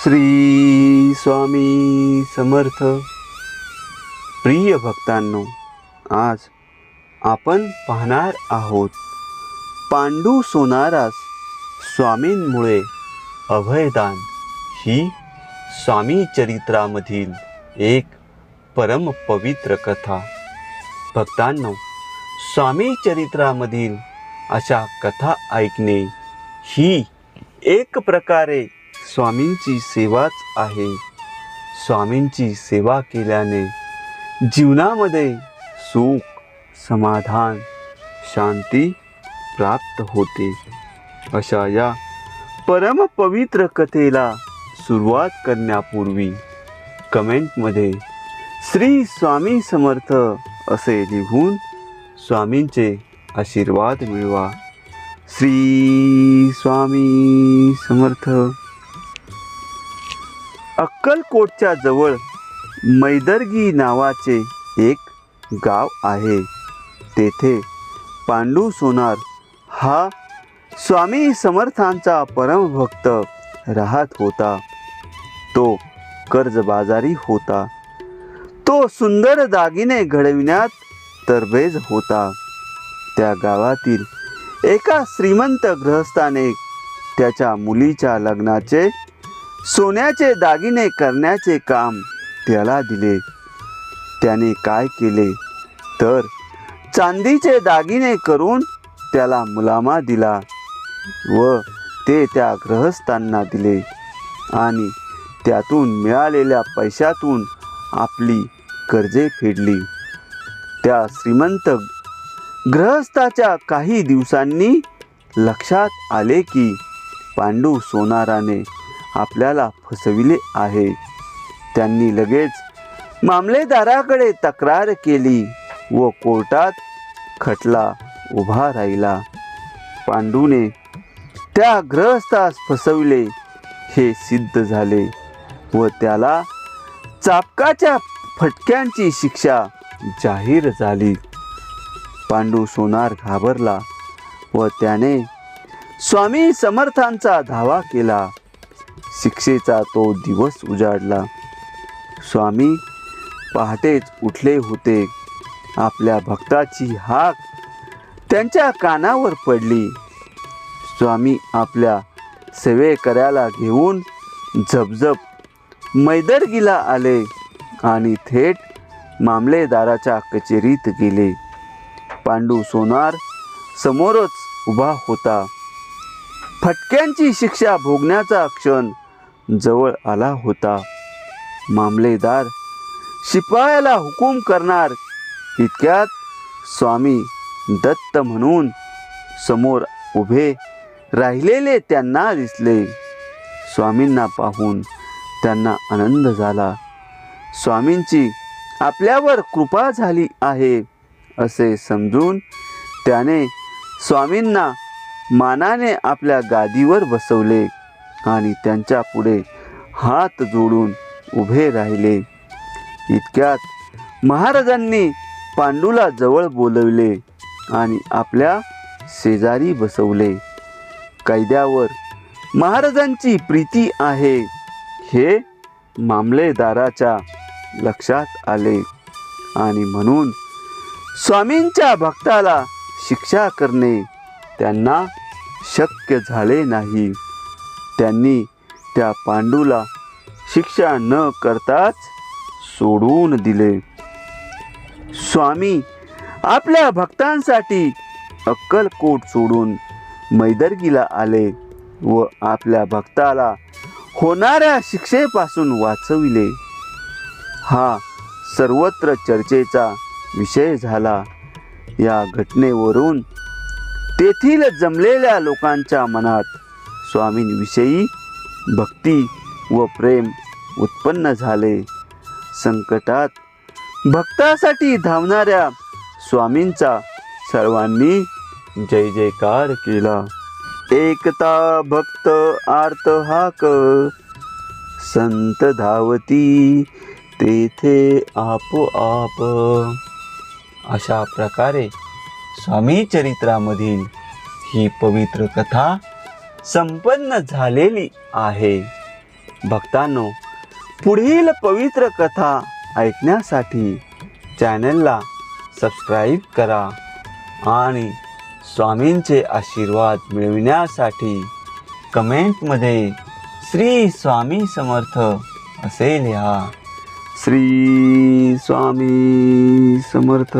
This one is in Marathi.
श्री स्वामी समर्थ. प्रिय भक्तांनो, आज आपण पाहणार आहोत पांडू सोनारास स्वामींमुळे अभयदान ही स्वामी चरित्रामधील एक परम पवित्र कथा. भक्तांनो, स्वामी चरित्रामधील अशा कथा ऐकणे ही एक प्रकारे स्वामींची सेवाच आहे. स्वामींची सेवा केल्याने जीवनामध्ये सुख, समाधान, शांती प्राप्त होते. अशा या परम पवित्र कथेला सुरुवात करण्यापूर्वी कमेंटमध्ये श्री स्वामी समर्थ असे लिहून स्वामींचे आशीर्वाद मिळवा. श्री स्वामी समर्थ. अक्कलकोटच्या जवळ मैदर्गी नावाचे एक गाव आहे. तेथे पांडू सोनार हा स्वामी समर्थांचा परमभक्त राहत होता. तो कर्जबाजारी होता. तो सुंदर दागिने घडविण्यात तरबेज होता. त्या गावातील एका श्रीमंत गृहस्थाने त्याच्या मुलीच्या लग्नाचे सोन्याचे दागिने करण्याचे काम त्याला दिले. त्याने काय केले तर चांदीचे दागिने करून त्याला मुलामा दिला व ते त्या गृहस्थांना दिले आणि त्यातून मिळालेल्या पैशातून आपली कर्जे फेडली. त्या श्रीमंत गृहस्थाच्या काही दिवसांनी लक्षात आले की पांडू सोनाराने आपल्याला फसविले आहे. त्यांनी लगेच मामलेदाराकडे तक्रार केली व कोर्टात खटला उभा राहिला. पांडूने त्या गृहस्थास फसविले हे सिद्ध झाले व त्याला चाबकाच्या फटक्यांची शिक्षा जाहीर झाली. पांडू सोनार घाबरला व त्याने स्वामी समर्थांचा धावा केला. शिक्षेचा तो दिवस उजाडला. स्वामी पहाटेच उठले होते. आपल्या भक्ताची हाक त्यांच्या कानावर पडली. स्वामी आपल्या सेवेकऱ्याला घेऊन झपझप मैदर्गीला आले आणि थेट मामलेदाराच्या कचेरीत गेले. पांडू सोनार समोरच उभा होता. फटक्यांची शिक्षा भोगण्याचा क्षण जवळ आला होता. मामलेदार शिपायाला हुकूम करणार इतक्यात स्वामी दत्त म्हणून समोर उभे राहिलेले त्यांना दिसले. स्वामींना पाहून त्यांना आनंद झाला. स्वामींची आपल्यावर कृपा झाली आहे असे समजून त्याने स्वामींना मानाने आपल्या गादीवर बसवले आणि त्यांच्या पुढे हात जोडून उभे राहिले. इतक्यात महाराजांनी पांडूला जवळ बोलवले आणि आपल्या शेजारी बसवले. कैद्यावर महाराजांची प्रीती आहे हे मामलेदाराच्या लक्षात आले आणि म्हणून स्वामींच्या भक्ताला शिक्षा करणे त्यांना शक्य झाले नाही. त्यांनी त्या पांडूला शिक्षा न करताच सोडून दिले. स्वामी आपल्या भक्तांसाठी अक्कलकोट सोडून मैदर्गीला आले व आपल्या भक्ताला होणाऱ्या शिक्षेपासून वाचविले. हा सर्वत्र चर्चेचा विषय झाला. या घटनेवरून तेथील जमलेल्या लोकांच्या मनात स्वामींविषयी भक्ती व प्रेम उत्पन्न झाले. संकटात भक्तासाठी धावणाऱ्या स्वामींचा सर्वांनी जय जयकार केला. एकता भक्त आर्त हाक संत धावती तेथे आपोआप. अशा प्रकारे स्वामी चरित्रामधील ही पवित्र कथा संपन्न झालेली आहे. भक्तांनो, पुढील पवित्र कथा ऐकण्यासाठी चॅनलला सबस्क्राईब करा आणि स्वामींचे आशीर्वाद मिळविण्यासाठी कमेंटमध्ये श्री स्वामी समर्थ असे लिहा. श्री स्वामी समर्थ.